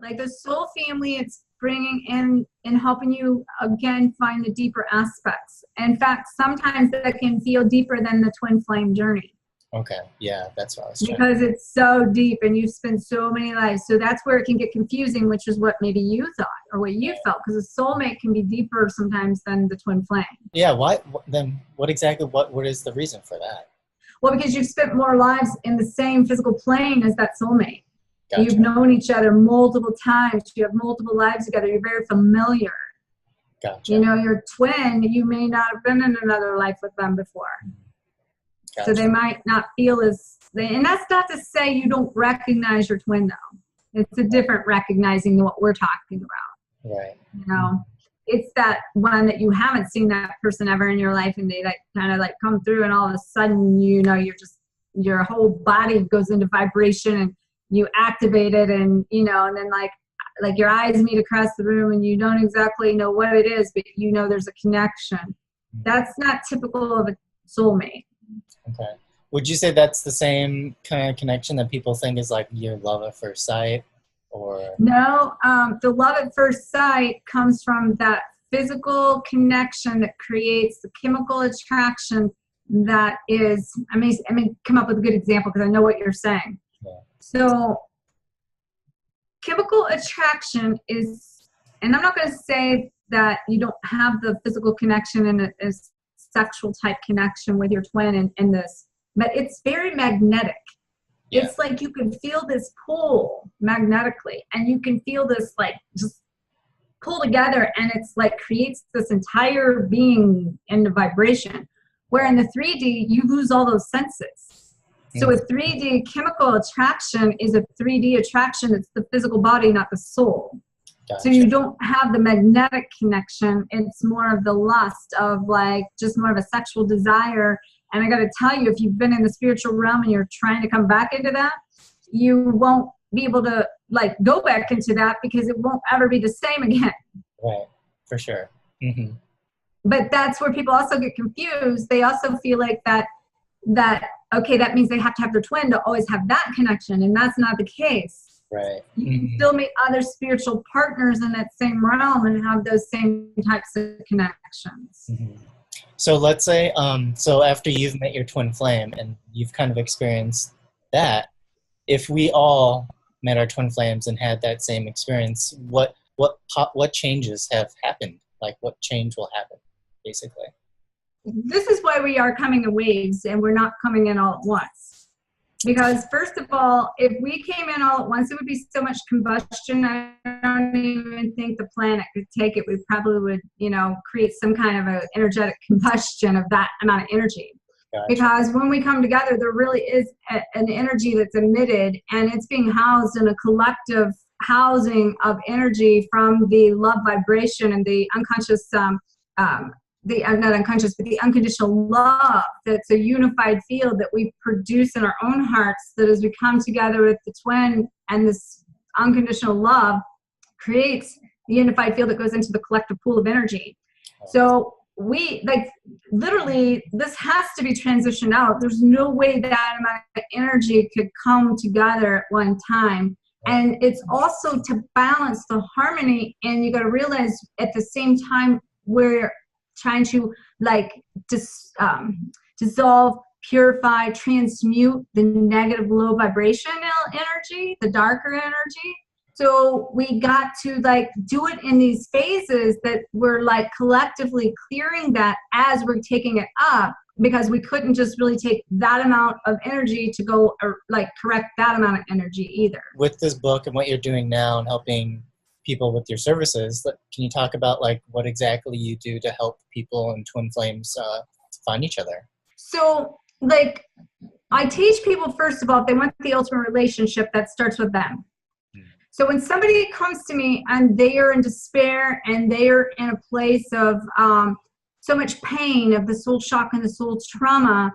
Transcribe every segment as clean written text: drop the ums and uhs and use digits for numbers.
Like the soul family, it's bringing in and helping you again find the deeper aspects. In fact, sometimes that can feel deeper than the twin flame journey. Okay, yeah, that's what I was trying because it's so deep and you've spent so many lives. So that's where it can get confusing, which is what maybe you thought or what you felt, because a soulmate can be deeper sometimes than the twin flame. Yeah, then what exactly, what is the reason for that? Well, because you've spent more lives in the same physical plane as that soulmate. Gotcha. You've known each other multiple times. You have multiple lives together. You're very familiar. Gotcha. You know, your twin, you may not have been in another life with them before. Gotcha. So they might not feel as, and that's not to say you don't recognize your twin though. It's a different recognizing than what we're talking about. Right. You know, it's that one that you haven't seen that person ever in your life and they like kind of like come through and all of a sudden, you know, you're just, your whole body goes into vibration and you activate it and, you know, and then like your eyes meet across the room and you don't exactly know what it is, but you know there's a connection. That's not typical of a soulmate. Okay. Would you say that's the same kind of connection that people think is like your love at first sight? Or no, the love at first sight comes from that physical connection that creates the chemical attraction that is, I mean, come up with a good example because I know what you're saying. Yeah. So chemical attraction is, and I'm not going to say that you don't have the physical connection and a sexual type connection with your twin in this, but it's very magnetic. Yeah. It's like you can feel this pull magnetically and you can feel this like just pull together and it's like creates this entire being in the vibration. Where in the 3D, you lose all those senses. So with 3D, chemical attraction is a 3D attraction. It's the physical body, not the soul. Gotcha. So you don't have the magnetic connection. It's more of the lust of like just more of a sexual desire. And I got to tell you, if you've been in the spiritual realm and you're trying to come back into that, you won't be able to like go back into that because it won't ever be the same again. Right, for sure. Mm-hmm. But that's where people also get confused. They also feel like that okay, that means they have to have their twin to always have that connection, and that's not the case. Right. You can still meet other spiritual partners in that same realm and have those same types of connections. Mm-hmm. So let's say, so after you've met your twin flame and you've kind of experienced that, if we all met our twin flames and had that same experience, what changes have happened? Like what change will happen, basically? This is why we are coming in waves and we're not coming in all at once. Because first of all, if we came in all at once, it would be so much combustion. I don't even think the planet could take it. We probably would, you know, create some kind of an energetic combustion of that amount of energy. Gotcha. Because when we come together, there really is an energy that's emitted and it's being housed in a collective housing of energy from the love vibration and the unconscious, not unconscious, but the unconditional love that's a unified field that we produce in our own hearts, that as we come together with the twin and this unconditional love creates the unified field that goes into the collective pool of energy. So we, like, literally, this has to be transitioned out. There's no way that amount of energy could come together at one time. And it's also to balance the harmony, and you got to realize at the same time we're trying to like dissolve, purify, transmute the negative low vibrational energy, the darker energy. So we got to like do it in these phases that we're like collectively clearing that as we're taking it up, because we couldn't just really take that amount of energy to go or like correct that amount of energy either. With this book and what you're doing now and helping people with your services, can you talk about like what exactly you do to help people in twin flames find each other? So like I teach people, first of all, if they want the ultimate relationship, that starts with them. So when somebody comes to me and they are in despair and they are in a place of so much pain, of the soul shock and the soul trauma,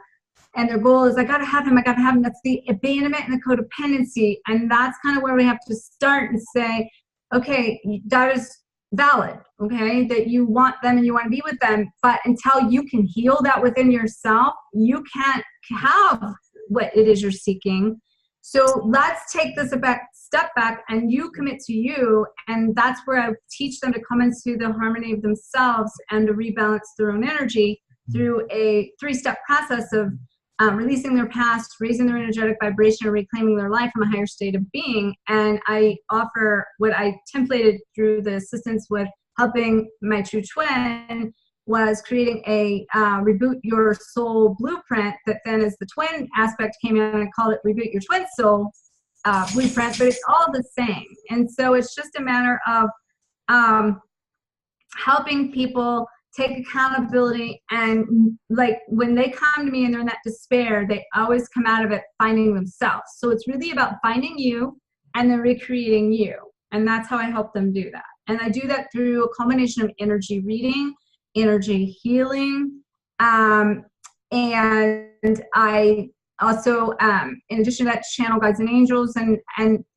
and their goal is, I got to have him, that's the abandonment and the codependency. And that's kind of where we have to start and say, okay, that is valid, okay, that you want them and you want to be with them, but until you can heal that within yourself, you can't have what it is you're seeking. So let's take this step back and you commit to you. And that's where I teach them to come into the harmony of themselves and to rebalance their own energy through a 3-step process of releasing their past, raising their energetic vibration, and reclaiming their life from a higher state of being. And I offer what I templated through the assistance with helping my true twin was creating a reboot your soul blueprint that then as the twin aspect came in, I called it reboot your twin soul blueprint, but it's all the same. And so it's just a matter of helping people take accountability, and like when they come to me and they're in that despair, they always come out of it finding themselves. So it's really about finding you and then recreating you. And that's how I help them do that. And I do that through a combination of energy reading, energy healing, and I also, in addition to that, channel guides and angels. And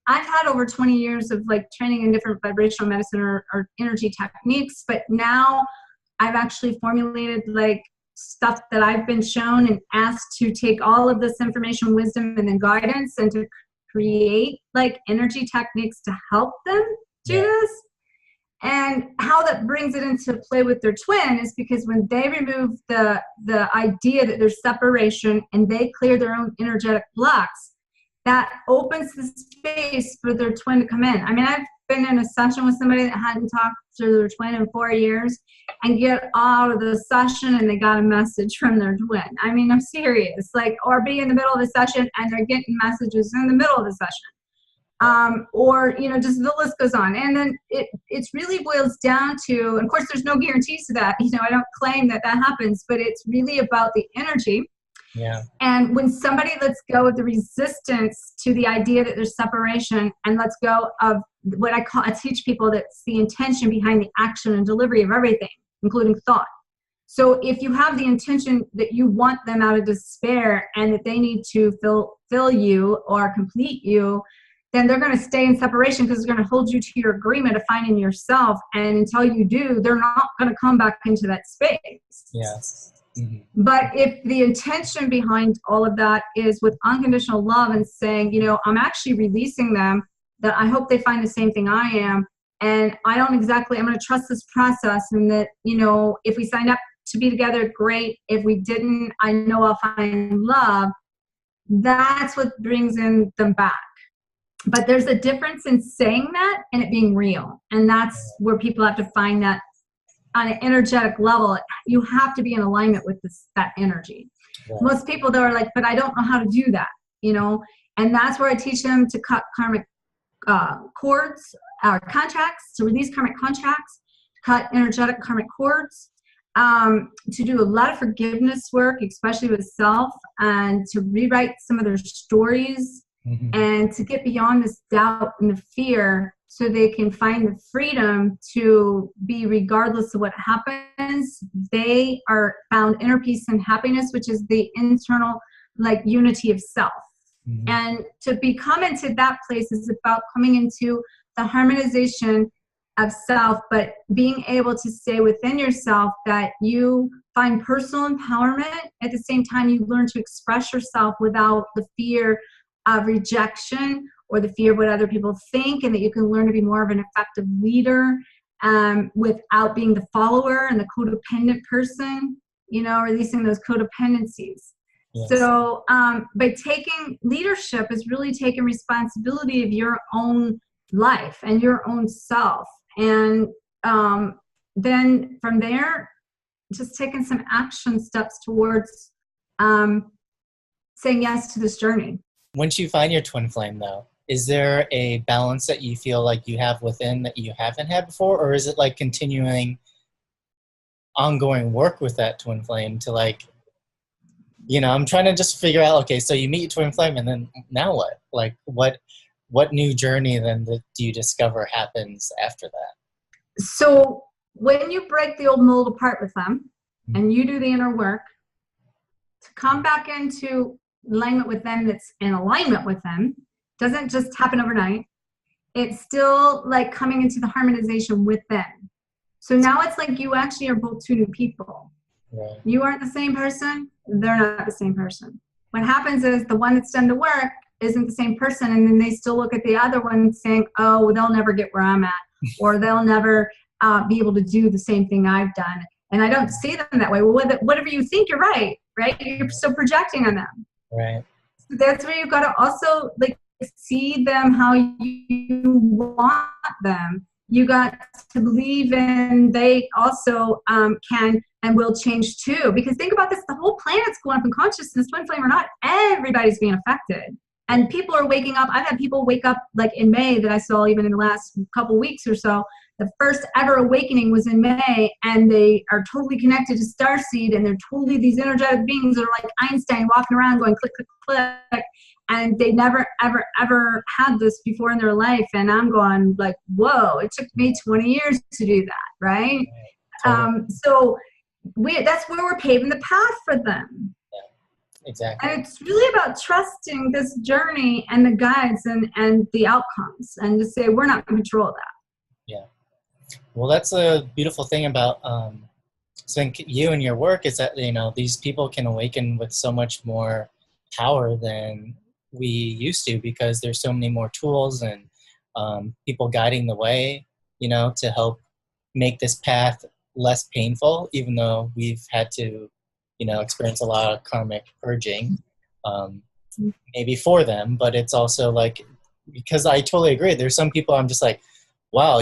I've had over 20 years of like training in different vibrational medicine or energy techniques, but now I've actually formulated like stuff that I've been shown and asked to take all of this information, wisdom, and then guidance, and to create like energy techniques to help them do this. And how that brings it into play with their twin is because when they remove the idea that there's separation and they clear their own energetic blocks, that opens the space for their twin to come in. I mean, I've been in a session with somebody that hadn't talked to their twin in 4 years and get out of the session and they got a message from their twin. I mean, I'm serious. Like, or be in the middle of a session and they're getting messages in the middle of the session. Or, you know, just the list goes on. And then it really boils down to, and of course, there's no guarantees to that. You know, I don't claim that that happens, but it's really about the energy. Yeah. And when somebody lets go of the resistance to the idea that there's separation and lets go of what I teach people that's the intention behind the action and delivery of everything, including thought. So if you have the intention that you want them out of despair and that they need to fill you or complete you, then they're going to stay in separation because it's going to hold you to your agreement of finding yourself. And until you do, they're not going to come back into that space. Yes. Mm-hmm. But if the intention behind all of that is with unconditional love and saying, you know, I'm actually releasing them, that I hope they find the same thing I am. And I'm going to trust this process, and that, you know, if we signed up to be together, great. If we didn't, I know I'll find love. That's what brings in them back. But there's a difference in saying that and it being real. And that's where people have to find that on an energetic level. You have to be in alignment with that energy. Yeah. Most people, though, are like, but I don't know how to do that, you know? And that's where I teach them to cut karmic cords, or contracts, to release karmic contracts, cut energetic karmic cords, to do a lot of forgiveness work, especially with self, and to rewrite some of their stories. Mm-hmm. And to get beyond this doubt and the fear so they can find the freedom to be, regardless of what happens, they are found inner peace and happiness, which is the internal like unity of self. Mm-hmm. And to become into that place is about coming into the harmonization of self, but being able to stay within yourself, that you find personal empowerment. At the same time, you learn to express yourself without the fear of rejection or the fear of what other people think, and that you can learn to be more of an effective leader without being the follower and the codependent person, you know, releasing those codependencies. Yes. So by taking leadership is really taking responsibility of your own life and your own self. And then from there, just taking some action steps towards saying yes to this journey. Once you find your twin flame, though, is there a balance that you feel like you have within that you haven't had before? Or is it like continuing ongoing work with that twin flame to, like, you know, I'm trying to just figure out, okay, so you meet your twin flame and then now what? Like, what new journey then do you discover happens after that? So when you break the old mold apart with them, mm-hmm. and you do the inner work to come back into alignment with them, that's in alignment with them, doesn't just happen overnight. It's still like coming into the harmonization with them. So now it's like you actually are both two new people. Right. You aren't the same person. They're not the same person. What happens is the one that's done the work isn't the same person, and then they still look at the other one saying, oh, well, they'll never get where I'm at, or they'll never be able to do the same thing I've done. And I don't see them that way. Well, whatever you think, you're right? You're still projecting on them. Right. So that's where you've got to also like see them how you want them. You got to believe in they also can and will change too. Because think about this, the whole planet's going up in consciousness, twin flame or not, everybody's being affected. And people are waking up. I've had people wake up like in May that I saw even in the last couple weeks or so. The first ever awakening was in May, and they are totally connected to Starseed, and they're totally these energetic beings that are like Einstein walking around going click, click, click. And they never, ever, ever had this before in their life. And I'm going like, whoa, it took me 20 years to do that, right? Totally. So that's where we're paving the path for them. Yeah, exactly. And it's really about trusting this journey and the guides and the outcomes, and to say, we're not in control of that. Yeah. Well, that's a beautiful thing about so I think you and your work is that, you know, these people can awaken with so much more power than we used to, because there's so many more tools and people guiding the way, you know, to help make this path less painful, even though we've had to, you know, experience a lot of karmic purging, maybe for them. But it's also like, because I totally agree, there's some people I'm just like, wow,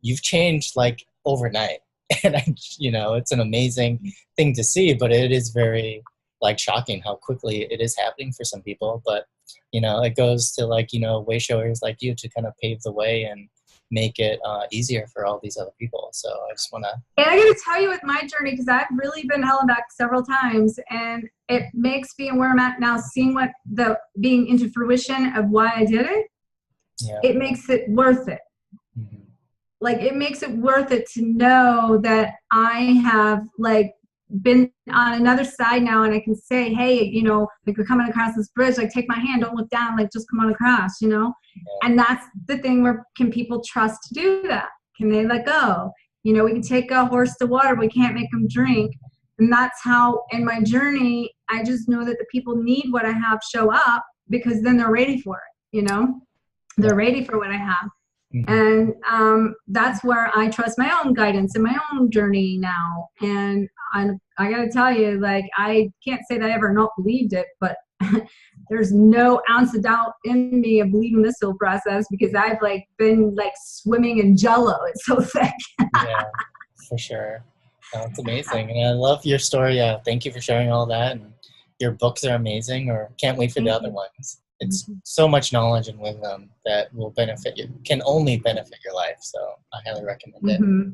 you've changed like overnight. And you know, it's an amazing thing to see, but it is very like shocking how quickly it is happening for some people. But, you know, it goes to like, you know, way showers like you to kind of pave the way and make it easier for all these other people. So I just want to. And I got to tell you with my journey, because I've really been held back several times, and it makes me where I'm at now, seeing what the being into fruition of why I did it. Yeah. It makes it worth it. Mm-hmm. Like it makes it worth it to know that I have like been on another side now, and I can say, hey, you know, like we're coming across this bridge, like take my hand, don't look down, like just come on across, you know. Yeah. And that's the thing, where can people trust to do that? Can they let go? You know, we can take a horse to water, but we can't make them drink. And that's how in my journey, I just know that the people need what I have show up, because then they're ready for it, you know. They're ready for what I have. Mm-hmm. And that's where I trust my own guidance and my own journey now. And I got to tell you, like, I can't say that I ever not believed it, but there's no ounce of doubt in me of believing this whole process, because I've like been like swimming in jello. It's so thick. Yeah, for sure. That's amazing. And I love your story. Thank you for sharing all that. And your books are amazing, or can't wait for the other ones. It's so much knowledge and wisdom that will benefit you, can only benefit your life. So I highly recommend it. Mm-hmm.